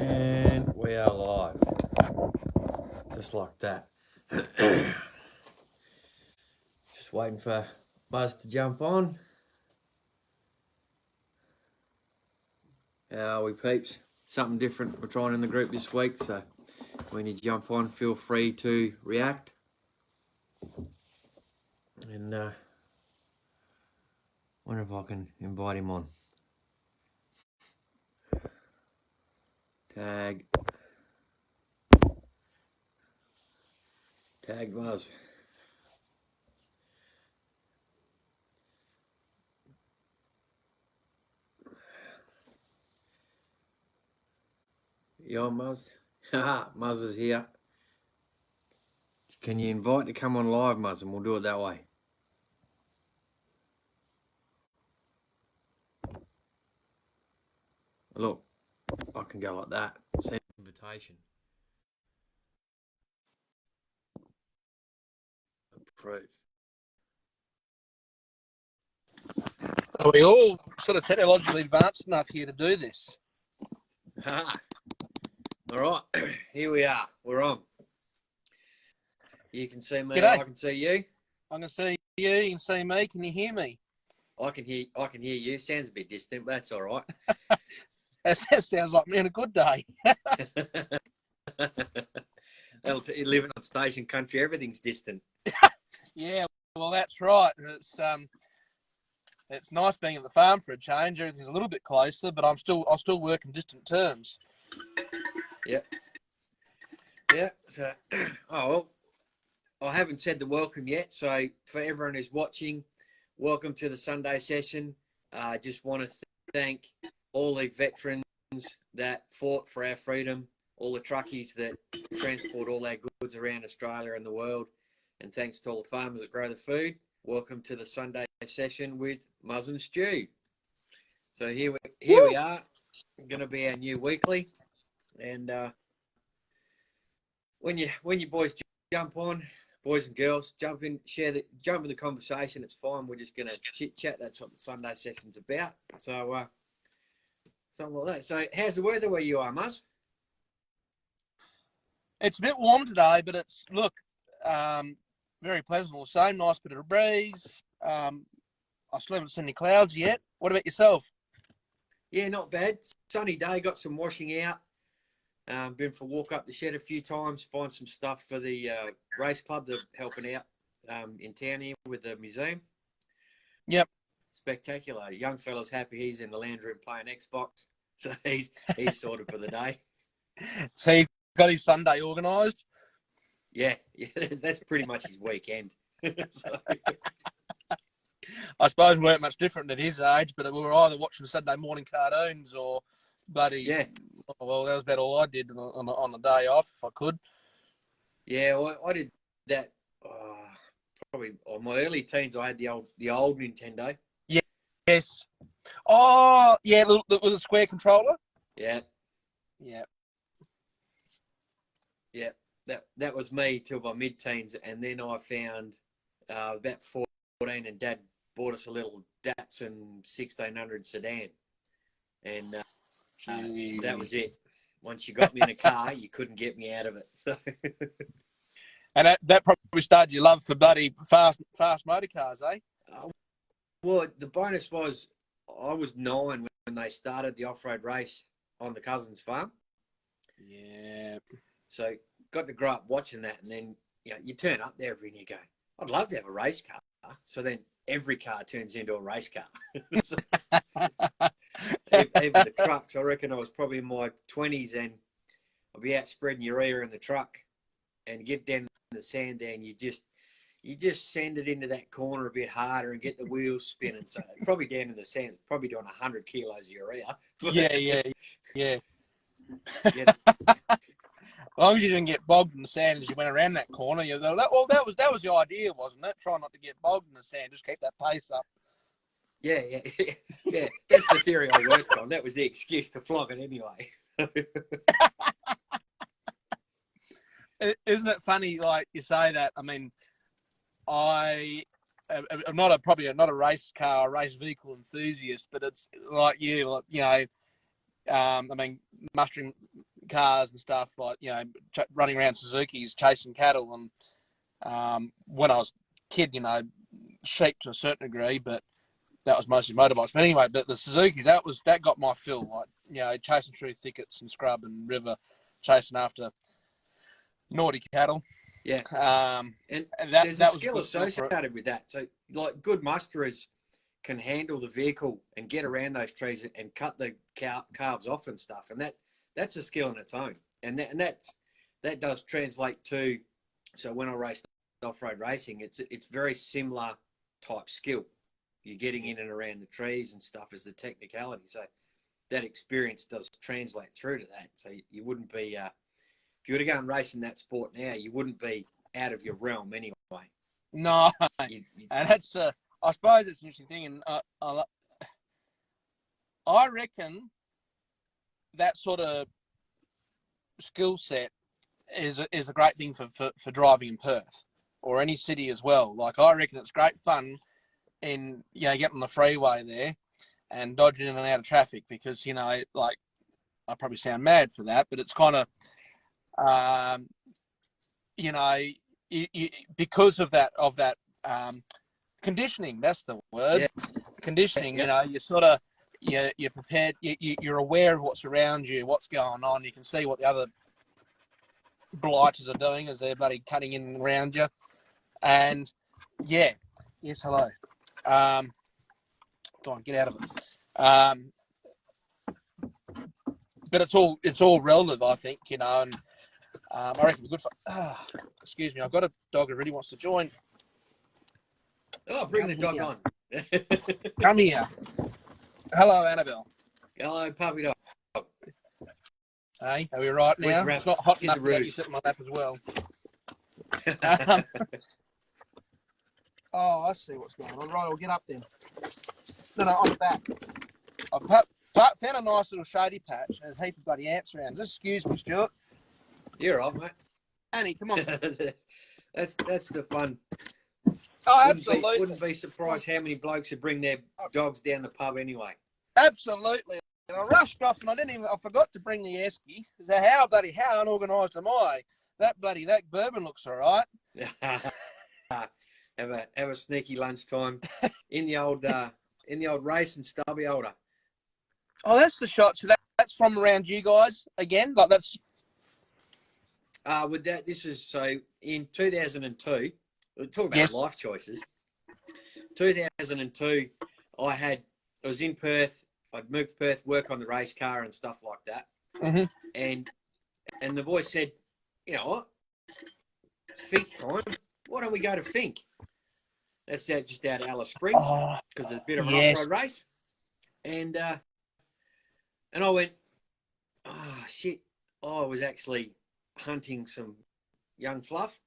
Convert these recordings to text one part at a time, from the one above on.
And we are live. Just like that. Just waiting for Muzz to jump on. How are we, peeps? Something different we're trying in the group this week, so when you jump on, feel free to react. And wonder if I can invite him on. Tag Muzz. You on, Muzz? Haha, Muzz is here. Can you invite to come on live, Muzz, and we'll do it that way. Look, I can go like that. Send invitation. Approve. Are we all sort of technologically advanced enough here to do this? All right, here we are. We're on. You can see me. G'day. I can see you. I can see you. You can see me. Can you hear me? I can hear you. Sounds a bit distant, but that's all right. That sounds like me on a good day. Living on station country, everything's distant. Yeah, well, that's right. It's nice being at the farm for a change. Everything's a little bit closer, but I'll still work in distant terms. Yep. Yeah. So, well, I haven't said the welcome yet. So for everyone who's watching, welcome to the Sunday session. I just want to thank all the veterans that fought for our freedom, all the truckies that transport all our goods around Australia and the world, and thanks to all the farmers that grow the food. Welcome to the Sunday session with Muzz and Stew. So here we are, going to be our new weekly, and when you boys jump on, boys and girls, jump in the conversation. It's fine. We're just going to chit chat. That's what the Sunday session's about. So something like that. So how's the weather where you are, Muzz? It's a bit warm today, but it's very pleasant all the same. Nice bit of a breeze. I still haven't seen any clouds yet. What about yourself? Yeah, not bad. Sunny day. Got some washing out. Been for a walk up the shed a few times. Find some stuff for the race club. They're helping out in town here with the museum. Yep. Spectacular. Young fella's happy. He's in the lounge room playing Xbox. So he's sorted for the day. So he's got his Sunday organised? Yeah, that's pretty much his weekend. So. I suppose we weren't much different at his age, but we were either watching Saturday morning cartoons or bloody... Yeah. Well, that was about all I did on the day off, if I could. Yeah, well, I did that probably on my early teens. I had the old Nintendo. Yeah. Yes. Oh, yeah, with a square controller? Yeah. Yeah. Yeah, that was me till my mid-teens, and then I found about 14, and Dad bought us a little Datsun 1600 sedan, and that was it. Once you got me in a car, you couldn't get me out of it. So. And that probably started your love for bloody fast motor cars, eh? Well, the bonus was I was 9 when they started the off-road race on the cousin's farm. Yeah. So got to grow up watching that, and then you turn up there and you go, I'd love to have a race car. So then every car turns into a race car. So, even the trucks. I reckon I was probably in my 20s, and I'd be out spreading urea in the truck and get down in the sand there, and you just send it into that corner a bit harder and get the wheels spinning. So probably down in the sand, probably doing 100 kilos of urea. Yeah. Yeah. As long as you didn't get bogged in the sand as you went around that corner, that was the idea, wasn't it? Try not to get bogged in the sand, just keep that pace up. Yeah. That's the theory I worked on. That was the excuse to flog it anyway. Isn't it funny, like you say that? I mean, I'm probably not a race car, race vehicle enthusiast, but it's like you know, I mean, mustering cars and stuff, like, you know, running around Suzuki's chasing cattle. And when I was a kid, you know, sheep to a certain degree, but that was mostly motorbikes. But anyway, but the Suzuki's, that got my fill, like, you know, chasing through thickets and scrub and river, chasing after naughty cattle. Yeah. And that there's a was skill good associated with that. So, like, good musterers can handle the vehicle and get around those trees and cut the calves off and stuff. And that's a skill in its own. And that does translate to, so when I raced off-road racing, it's very similar type skill. You're getting in and around the trees and stuff as the technicality. So that experience does translate through to that. So you wouldn't be, if you were to go and race in that sport now, you wouldn't be out of your realm anyway. No, and that's, I suppose it's an interesting thing. And I reckon that sort of skill set is a great thing for driving in Perth or any city as well. Like, I reckon it's great fun in, you know, getting on the freeway there and dodging in and out of traffic, because, you know, like, I probably sound mad for that, but it's kind of, you know, because of that conditioning, that's the word. Yeah. Conditioning. Yeah. You know, you sort of, you're prepared. You're aware of what's around you, what's going on. You can see what the other blighters are doing as they're bloody cutting in around you. And yeah, yes, hello. Go on, get out of it. But it's all relative, I think, you know. And I reckon we're good for. Excuse me, I've got a dog who really wants to join. Oh, bring the dog on. Come here. Hello, Annabelle. Hello, puppy dog. Hey, are we right now? It's not hot enough to let you sit on my lap as well. Oh, I see what's going on. Right, I'll get up then. No, on the back. I've found a nice little shady patch. There's a heap of bloody ants around. Just excuse me, Stuart. You're right, mate. Annie, come on. That's the fun. Oh, absolutely. Wouldn't be surprised how many blokes would bring their dogs down the pub anyway. Absolutely. And I rushed off and I forgot to bring the esky. How unorganised am I? That bourbon looks all right. have a sneaky lunchtime in the old race and stubby holder. Oh, that's the shot. So that's from around you guys again. Like, that's. With that, this was so in 2002. We're talking about life choices. 2002, I was in Perth. I'd moved to Perth, work on the race car and stuff like that. Mm-hmm. And the boys said, you know what? Fink time. Why don't we go to Fink? That's just out of Alice Springs, because it's a bit of an off-road race. And I went, oh shit! I was actually hunting some young fluff,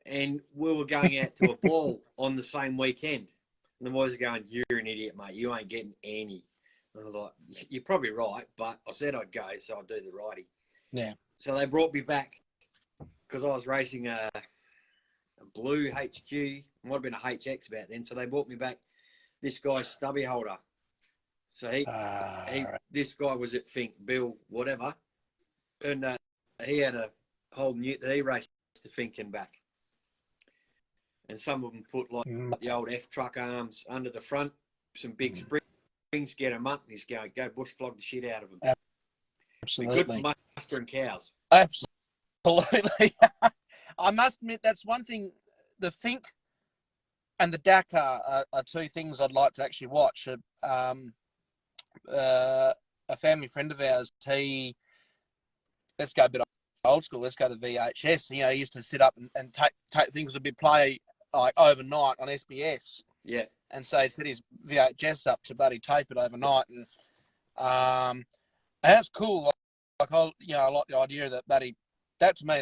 and we were going out to a ball on the same weekend. And the boys are going, "You're an idiot, mate. You ain't getting any." And I was like, "You're probably right," but I said I'd go, so I'd do the righty. Yeah. So they brought me back because I was racing a blue HQ, might have been a HX about then. So they brought me back this guy's stubby holder. So this guy was at Fink, Bill, whatever, and he had a whole ute that he raced to Fink and back. And some of them put like the old F truck arms under the front, some big springs, get them up, and he's going, go bush flog the shit out of them. Absolutely. Good for mustering cows. Absolutely. I must admit, that's one thing. The Fink and the Dakar are two things I'd like to actually watch. A family friend of ours, let's go a bit old school, let's go to VHS. You know, he used to sit up and take things a bit play like overnight on SBS. Yeah. And so he'd set his VHS up to buddy tape it overnight. And that's cool. Like I like the idea that buddy, that to me,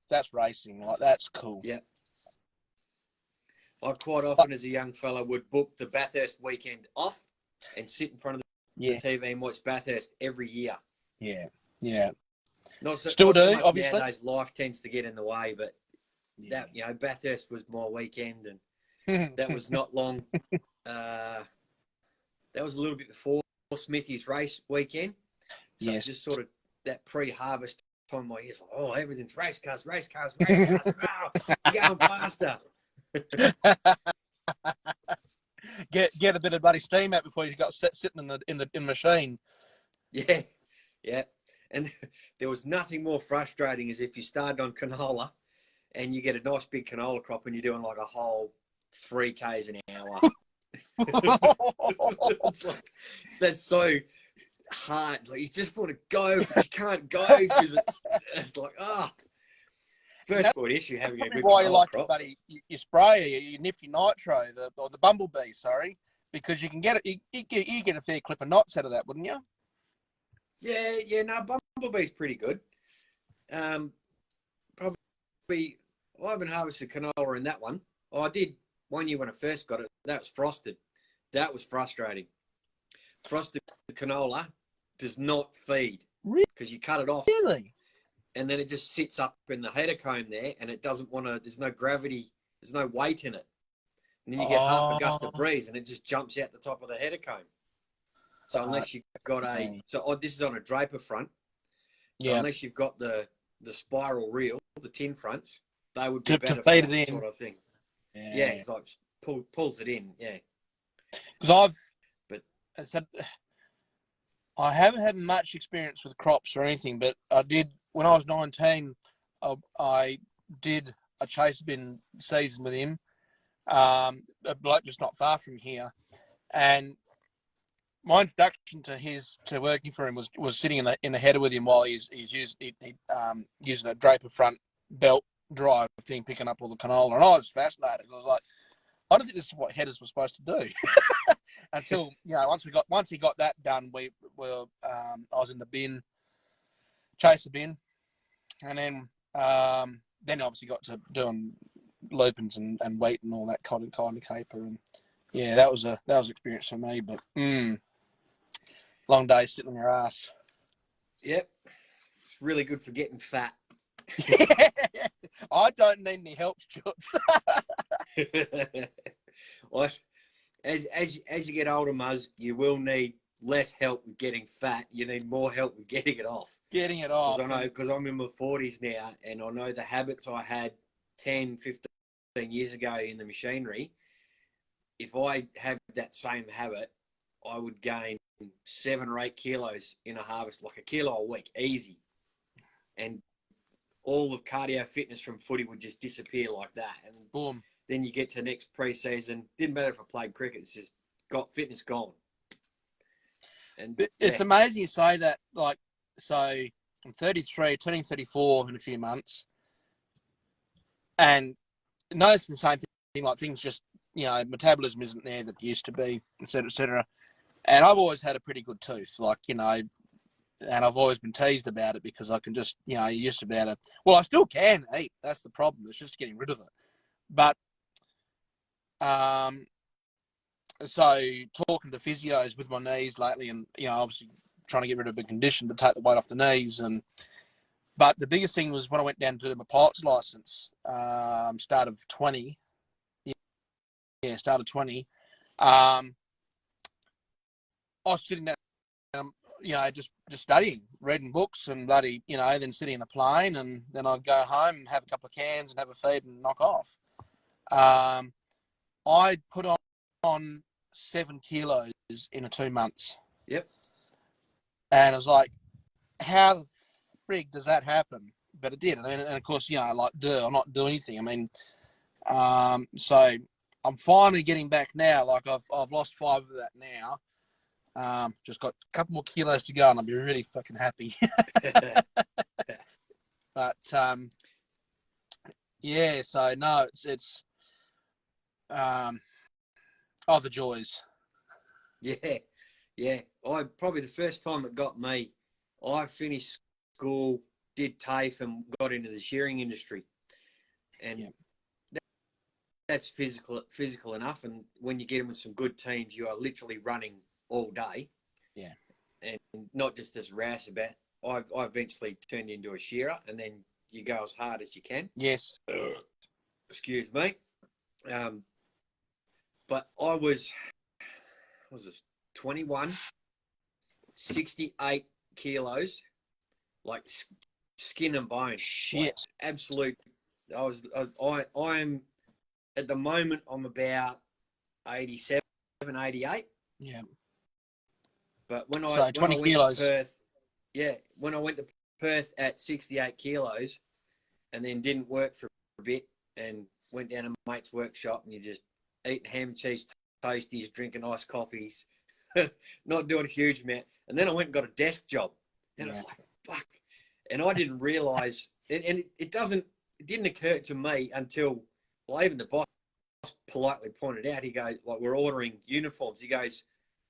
that's racing. Like, that's cool. Yeah. I quite often, as a young fella, would book the Bathurst weekend off and sit in front of the TV and watch Bathurst every year. Yeah, yeah. Not so much obviously. Nowadays, life tends to get in the way, but that, you know, Bathurst was my weekend, and that was not long. That was a little bit before Smithy's race weekend. So it just sort of that pre-harvest time, my ears like, oh, everything's race cars, race cars, race cars. Oh, you're going faster. Get a bit of bloody steam out before you got sitting in the machine. Yeah, yeah. And there was nothing more frustrating as if you started on canola and you get a nice big canola crop and you're doing like a whole 3 Ks an hour. It's like, that's so hard. Like, you just want to go, but you can't go because it's like, first world issue having a good why you canola like crop. buddy, your sprayer, your nifty nitro, or the bumblebee, sorry, because you can get it. You get a fair clip of knots out of that, wouldn't you? Yeah. No, bumblebee's pretty good. Probably I haven't harvested canola in that one. Oh, I did one year when I first got it. That was frosted. That was frustrating. Frosted canola does not feed because you cut it off. Really? And then it just sits up in the header comb there, and it doesn't want to. There's no gravity. There's no weight in it. And then you get half a gust of breeze, and it just jumps out the top of the header comb. So unless you've got this is on a draper front. So unless you've got the spiral reel, the tin fronts, they would be better to for feed that it in. sort of thing. Yeah, it's like pulls it in. Yeah. Because I haven't had much experience with crops or anything, but I did when I was 19. I did a chaser bin season with him, a bloke just not far from here, and my introduction to working for him was sitting in the header with him while he's using a draper front belt drive thing, picking up all the canola, and I was fascinated. I was like, I don't think this is what headers were supposed to do. Until once he got that done, I was in the bin, chaser bin, and then obviously got to doing loopings and weight and all that kind of caper, and yeah, that was experience for me. But long day sitting on your ass. Yep, it's really good for getting fat. I don't need any help, Stuart. Well, as you get older, Muzz, you will need less help with getting fat. You need more help with getting it off. Getting it off. Because I'm in my 40s now, and I know the habits I had 10, 15 years ago in the machinery. If I have that same habit, I would gain 7 or 8 kilos in a harvest, like a kilo a week, easy. And all of cardio fitness from footy would just disappear like that. And boom. Then you get to next pre-season. Didn't matter if I played cricket. It's just fitness gone. And it's amazing you say that. Like, so I'm 33, turning 34 in a few months, and noticing the same thing. Like things just, metabolism isn't there that it used to be, et cetera, et cetera. And I've always had a pretty good tooth, and I've always been teased about it because I can just, you used to be able to. Well, I still can eat. That's the problem. It's just getting rid of it. But so talking to physios with my knees lately, and obviously trying to get rid of a condition to take the weight off the knees, but the biggest thing was when I went down to do my pilot's license, start of 20. Yeah, start of 20. I was sitting down, just studying, reading books, and bloody, then sitting in a plane, and then I'd go home and have a couple of cans and have a feed and knock off. I put on 7 kilos in 2 months. Yep. And I was like, how the frig does that happen? But it did. And of course, I'm not doing anything. I mean, so I'm finally getting back now. Like I've lost 5 of that now. Just got a couple more kilos to go, and I'll be really fucking happy. But yeah, so no, it's the joys. Yeah. I probably the first time it got me, I finished school, did TAFE, and got into the shearing industry, and that's physical enough. And when you get in with some good teams, you are literally running all day. Yeah, and not just as rouseabout. I eventually turned into a shearer, and then you go as hard as you can. Yes. Excuse me. But I was 21, 68 kilos, like skin and bone. Shit. Like, absolute. I'm at the moment. I'm about 87, 88. Yeah. But So when 20 I went kilos. to Perth, when I went to Perth at 68 kilos, and then didn't work for a bit, and went down to a mate's workshop, and you just eating ham and cheese toasties, drinking iced coffees, not doing a huge amount. And then I went and got a desk job, and it's like, fuck. And I didn't realise, and it didn't occur to me until, well, even the boss politely pointed out. He goes, like, we're ordering uniforms. He goes,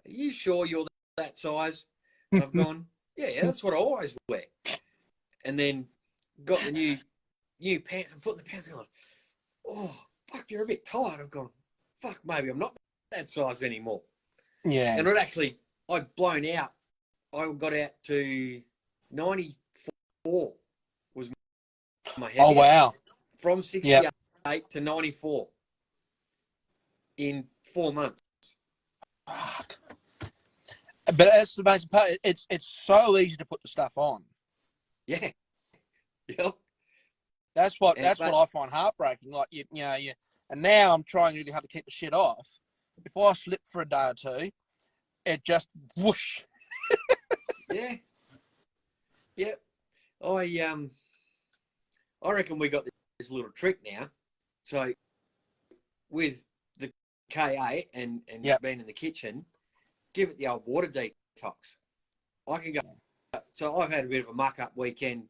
"Are you sure you're that size?" And I've gone, yeah, that's what I always wear. And then got the new pants and put the pants on. Oh, fuck, they're a bit tight. I've gone, fuck, maybe I'm not that size anymore. Yeah. And I'd blown out. I got out to 94 was my heaviest. Oh, wow. From 68 to 94 in 4 months. Fuck. But that's the amazing part. It's so easy to put the stuff on. Yeah. Yep. That's what I find heartbreaking. Like you know, and now I'm trying really hard to keep the shit off. If I slip for a day or two, it just whoosh. Yeah. Yep. I reckon we got this little trick now. So with the KA and being in the kitchen, give it the old water detox. I can go. So I've had a bit of a muck up weekend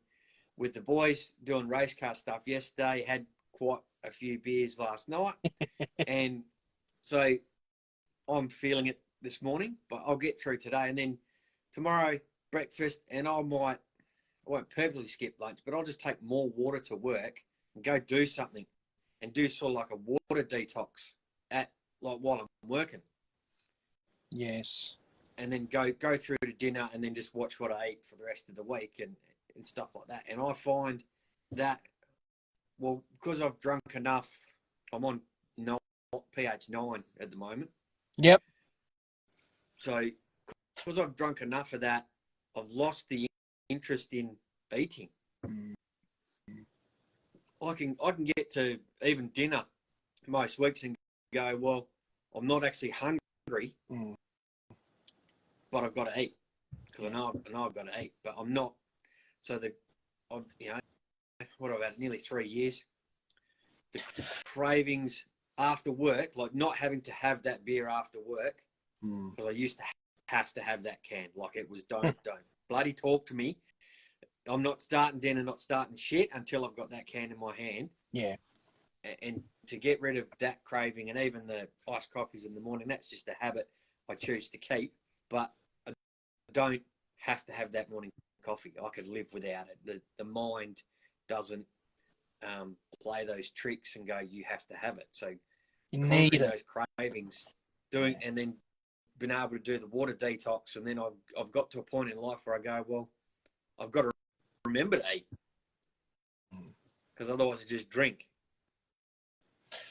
with the boys doing race car stuff yesterday. Had quite a few beers last night, and so I'm feeling it this morning. But I'll get through today, and then tomorrow breakfast, and I won't purposely skip lunch, but I'll just take more water to work and go do something, and do sort of like a water detox while I'm working. Yes. And then go through to dinner, and then just watch what I eat for the rest of the week and stuff like that. And I find that, well, because I've drunk enough, I'm on pH 9 at the moment. Yep. So because I've drunk enough of that, I've lost the interest in eating. I can get to even dinner most weeks and go, well, I'm not actually hungry, but I've got to eat, because I know I've got to eat, but I'm not. So what about nearly 3 years? The cravings after work, like not having to have that beer after work, because I used to have to have that can. Like it was don't bloody talk to me. I'm not starting dinner, not starting shit until I've got that can in my hand. Yeah. And to get rid of that craving, and even the iced coffees in the morning, that's just a habit I choose to keep. But I don't have to have that morning coffee. I could live without it. The mind doesn't play those tricks and go, you have to have it. So you need those cravings, and then been able to do the water detox, and then I've got to a point in life where I go, well, I've got to remember to eat, because otherwise I just drink.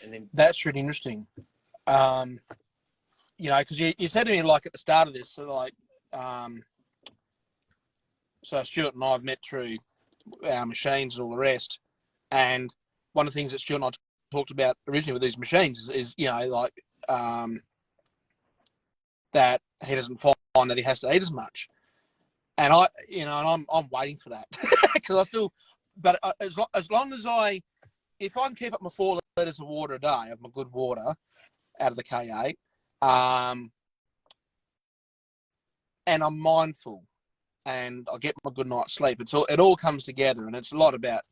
And then that's really interesting. Because you said to me, like at the start of this, so Stuart and I have met through our machines and all the rest, and one of the things that Stuart and I talked about originally with these machines is that he doesn't find that he has to eat as much, and I'm waiting for that because I still, but as long as if I can keep up my 4 litres of water a day of my good water out of the K8, and I'm mindful, and I get my good night's sleep. It all comes together, and it's a lot about,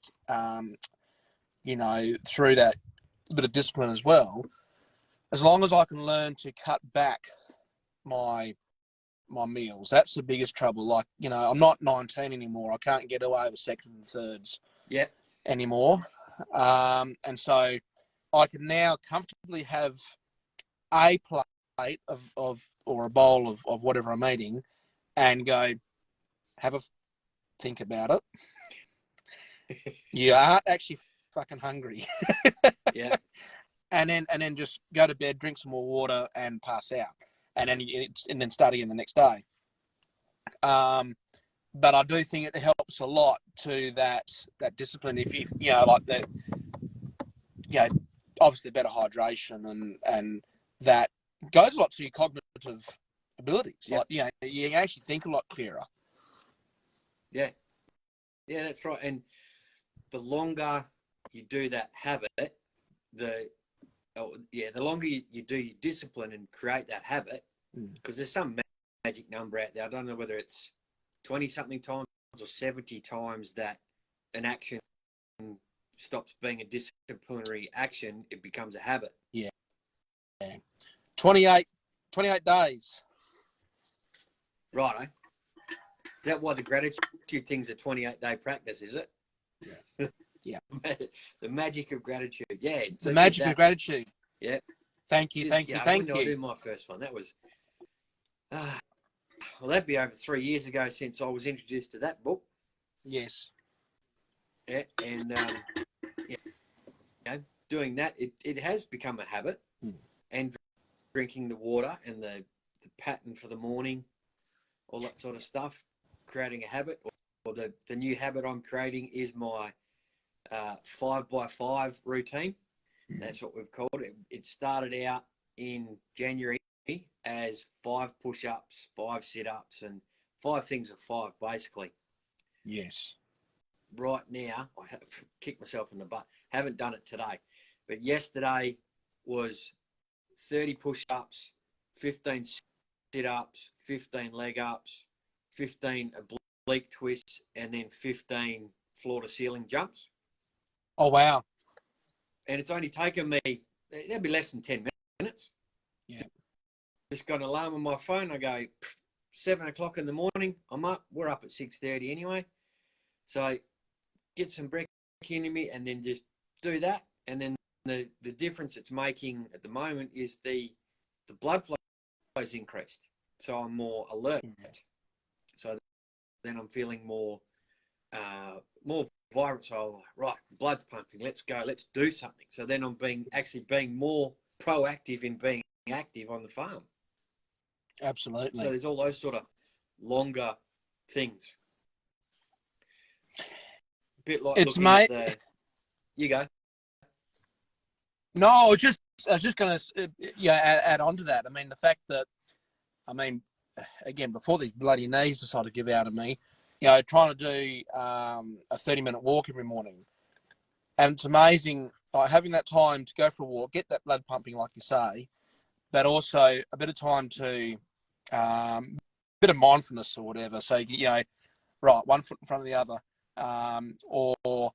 through that bit of discipline as well. As long as I can learn to cut back my meals, that's the biggest trouble. Like, I'm not 19 anymore. I can't get away with second and thirds anymore. And so I can now comfortably have a plate or a bowl of whatever I'm eating and go, have a think about it. You aren't actually fucking hungry. Yeah. And then just go to bed, drink some more water, and pass out, and then start again the next day. but I do think it helps a lot to that discipline. If you know, like that, obviously better hydration and that goes a lot to your cognitive abilities. Yep. Like, you actually think a lot clearer. Yeah, that's right. And the longer you do that habit, the longer you do your discipline and create that habit, because there's some magic number out there. I don't know whether it's 20 something times or 70 times that an action stops being a disciplinary action, it becomes a habit. Yeah. 28 days. Right, Is that why the gratitude thing's a 28-day practice, is it? Yeah. Yeah. The magic of gratitude. Yeah. The magic of gratitude. Yeah. Thank you. Thank you. When did I do my first one? That was, well, that'd be over 3 years ago since I was introduced to that book. Yes. Yeah. And, doing that, it has become a habit. And drinking the water and the pattern for the morning, all that sort of stuff, creating a habit. Or the new habit I'm creating is my 5x5 routine. That's what we've called it. It started out in January as 5 push-ups, 5 sit-ups, and 5 things of 5, basically. Yes. Right now, I have kicked myself in the butt. Haven't done it today. But yesterday was 30 push-ups, 15 sit-ups, 15 leg-ups, 15 oblique twists, and then 15 floor-to-ceiling jumps. Oh, wow. And it's only taken me, that'd be less than 10 minutes. Yeah. Just got an alarm on my phone. I go, 7 o'clock in the morning, I'm up. We're up at 6:30 anyway. So get some break into me and then just do that. And then the difference it's making at the moment is the blood flow is increased. So I'm more alert. Yeah. So then I'm feeling more vibrant. So I'm like, right, the blood's pumping. Let's go. Let's do something. So then I'm being more proactive in being active on the farm. Absolutely. So there's all those sort of longer things. A bit like it's looking at the. You go. No, I was just going to add on to that. I mean, the fact that, again, before these bloody knees decided to give out of me, trying to do a 30-minute walk every morning. And it's amazing having that time to go for a walk, get that blood pumping, like you say, but also a bit of time to, bit of mindfulness or whatever. So, right, one foot in front of the other, or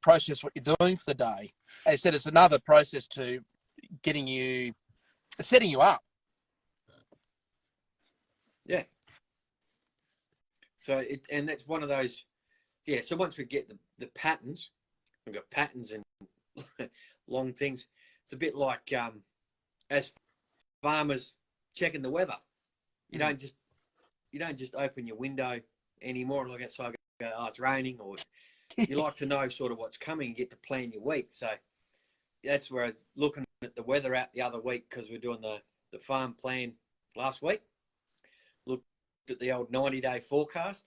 process what you're doing for the day. As I said, it's another process to setting you up. Yeah. So and that's one of those, yeah. So once we get the patterns, we've got patterns and long things. It's a bit like as farmers checking the weather. You don't just open your window anymore and look outside and go, oh, it's raining, or you like to know sort of what's coming and get to plan your week. So that's where I was looking at the weather out the other week, because we're doing the farm plan last week. Looked at the old 90-day forecast.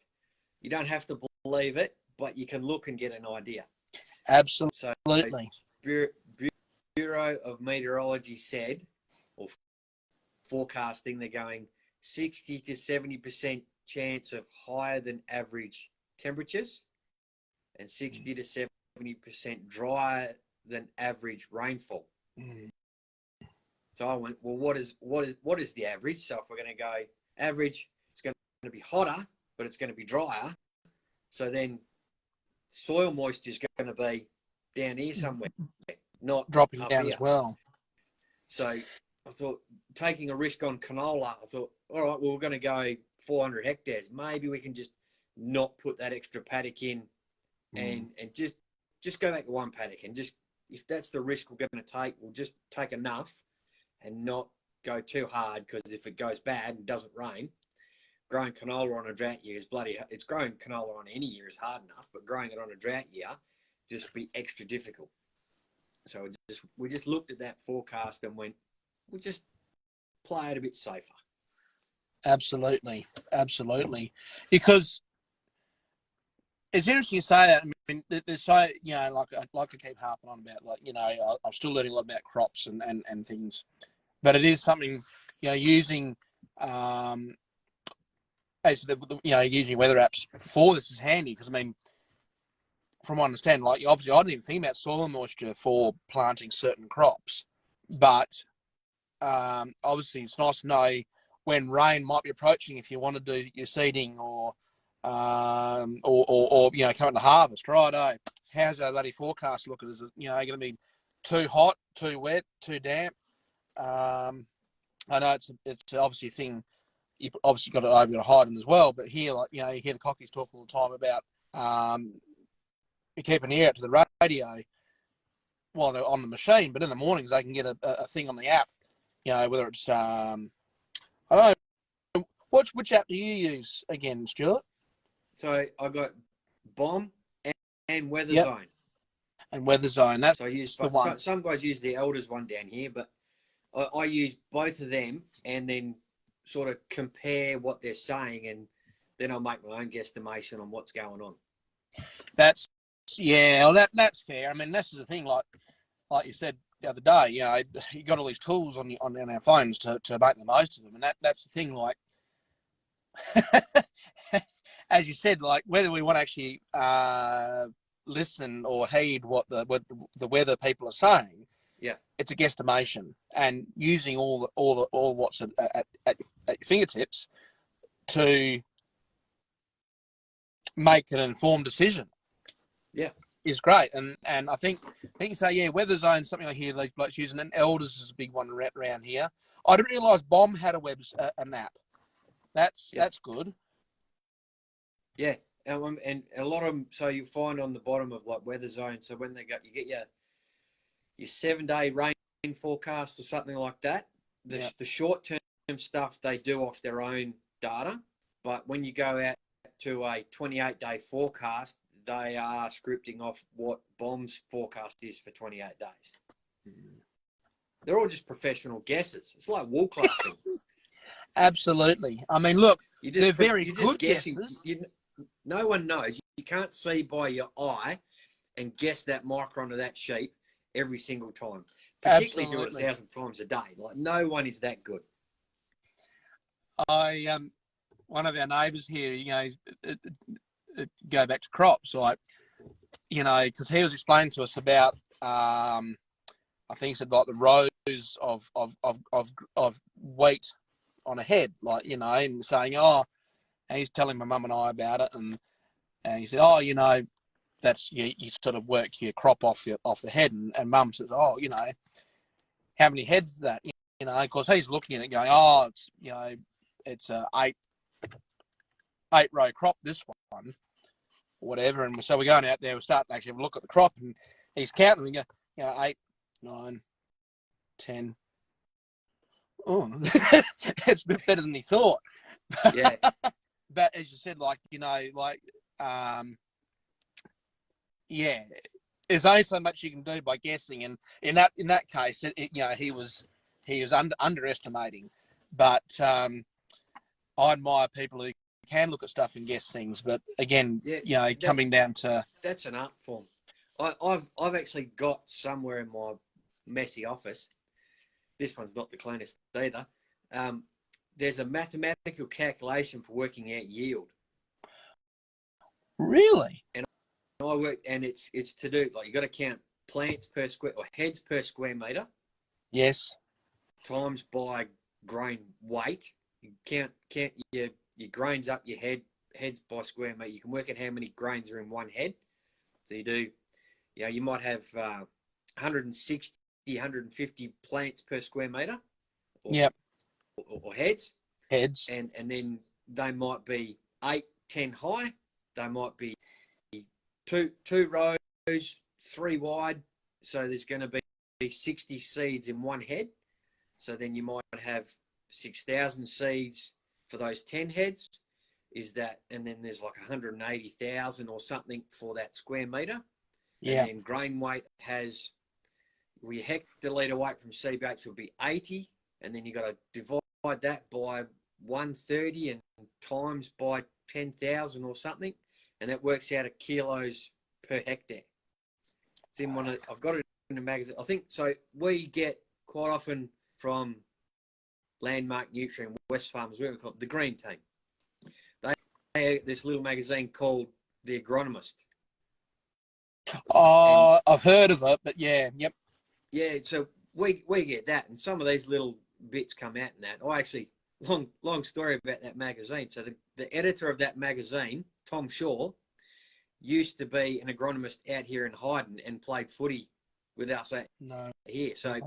You don't have to believe it, but you can look and get an idea. Absolutely. So Bureau of Meteorology said, or forecasting, they're going 60 to 70% chance of higher than average temperatures and 60 to 70% drier than average rainfall. So I went, well, what is the average? So if we're going to go average, it's going to be hotter, but it's going to be drier. So then soil moisture is going to be down here somewhere, not dropping up down here as well. So I thought, taking a risk on canola, I thought, all right, well, we're going to go 400 hectares. Maybe we can just not put that extra paddock in and just go back to one paddock, and just, if that's the risk we're going to take, we'll just take enough and not go too hard, because if it goes bad and doesn't rain, growing canola on a drought year is it's growing canola on any year is hard enough, but growing it on a drought year just be extra difficult. So we just looked at that forecast and went, we'll just play it a bit safer. Absolutely. Because It's interesting you say that. I mean, there's so, you know, like I keep harping on about, like, you know, I'm still learning a lot about crops and things, but it is something, you know, using, you know, using weather apps for this is handy because, I mean, from what I understand, like, obviously I didn't even think about soil moisture for planting certain crops, but obviously it's nice to know when rain might be approaching if you want to do your seeding or you know, coming to harvest. Righto, how's our bloody forecast looking? Is it, you know, going to be too hot, too wet, too damp? I know it's obviously a thing. You've obviously got to hide them as well. But here, like, you know, you hear the cockies talk all the time about you keep an ear out to the radio while they're on the machine. But in the mornings, they can get a thing on the app. You know, whether it's I don't know. Which app do you use again, Stuart? So I got Bomb and Weather Yep. Zone. And Weather Zone. That's so I use the one. Some guys use the Elders one down here, but I use both of them and then sort of compare what they're saying, and then I'll make my own guesstimation on what's going on. That's that's fair. I mean, this is the thing. Like you said the other day, you know, you got all these tools on our phones to make the most of them, and that's the thing. Like, as you said, like, whether we want to actually listen or heed what the weather people are saying, yeah, it's a guesstimation, and using all what's at your fingertips to make an informed decision. Yeah, is great, and I think you say, yeah, Weather Zone, something I hear these blokes using, and Elders is a big one around here. I didn't realise Bomb had an app. That's good. Yeah, and a lot of them. So you find on the bottom of like Weather Zone. So when you get your 7-day rain forecast or something like that. The short term stuff they do off their own data, but when you go out to a 28-day forecast, they are scripting off what Bomb's forecast is for 28 days. They're all just professional guesses. It's like wool classing. Absolutely. I mean, look, they're very good guesses. No one knows. You can't see by your eye and guess that micron of that sheep every single time. Particularly do it 1,000 times a day. Like, no one is that good. One of our neighbours here, you know, go back to crops, like, you know, because he was explaining to us about, I think he said, like, the rows of wheat on a head, like, you know, and saying, and he's telling my mum and I about it, and he said, you know, that's you sort of work your crop off the head, and mum says, you know, how many heads is that? You know, of course he's looking at it going, it's, you know, it's a 8-row crop, this one, whatever. And so we're going out there, we start to actually have a look at the crop, and he's counting, and we go, you know, 8, 9, 10. Oh, it's a bit better than he thought. Yeah. But as you said, like, you know, like, yeah, there's only so much you can do by guessing, and in that case, you know, he was underestimating. But I admire people who can look at stuff and guess things. But again, you know, coming down to that's an art form. I've actually got somewhere in my messy office. This one's not the cleanest either. There's a mathematical calculation for working out yield. Really? And I work, and it's to do, like, you got to count plants per square, or heads per square meter. Yes. Times by grain weight. You count your grains up your heads by square meter. You can work out how many grains are in one head. So you do, you know, you might have 160, 150 plants per square meter. Or heads. And then they might be 8, 10 high. They might be two rows, 3 wide. So there's going to be 60 seeds in one head. So then you might have 6,000 seeds for those 10 heads. Is that, and then there's like 180,000 or something for that square meter. Yeah. And then grain weight has, your hectolitre weight from CBH will be 80, and then you got to divide that by 130 and times by 10,000 or something, and that works out at kilos per hectare. It's in one of, I've got it in the magazine. I think so. We get quite often from Landmark Nutrient, West Farmers, whatever we call it, the Green Team. They have this little magazine called The Agronomist. Oh, I've heard of it, but yeah, yep. Yeah, so we get that, and some of these little bits come out in that. I actually, long story about that magazine. So the editor of that magazine, Tom Shaw, used to be an agronomist out here in Hyden and played footy with us here. So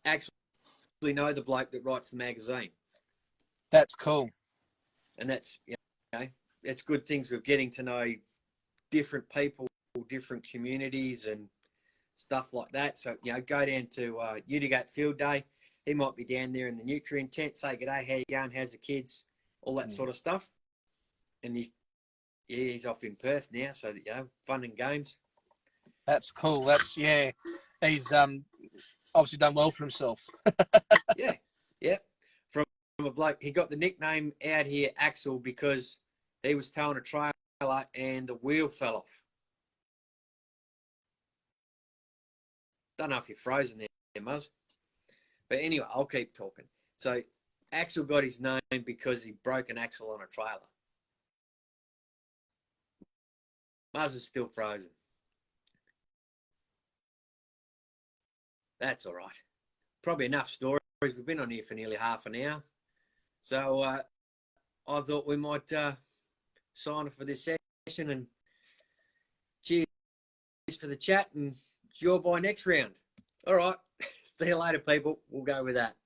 actually know the bloke that writes the magazine. That's cool. And that's, you know, it's good things with getting to know different people, different communities and stuff like that. So, you know, go down to Utigate Field Day. He might be down there in the nutrient tent, say, g'day, how you going, how's the kids, all that sort of stuff. And he's off in Perth now, so, you know, fun and games. That's cool. That's, yeah, he's obviously done well for himself. Yeah. From a bloke, he got the nickname out here, Axel, because he was towing a trailer and the wheel fell off. Don't know if you're frozen there, Muzz. But anyway, I'll keep talking. So Axel got his name because he broke an axle on a trailer. Muzz is still frozen. That's all right. Probably enough stories. We've been on here for nearly half an hour. So I thought we might sign off for this session, and cheers for the chat, and it's your bye next round. All right. See you later, people. We'll go with that.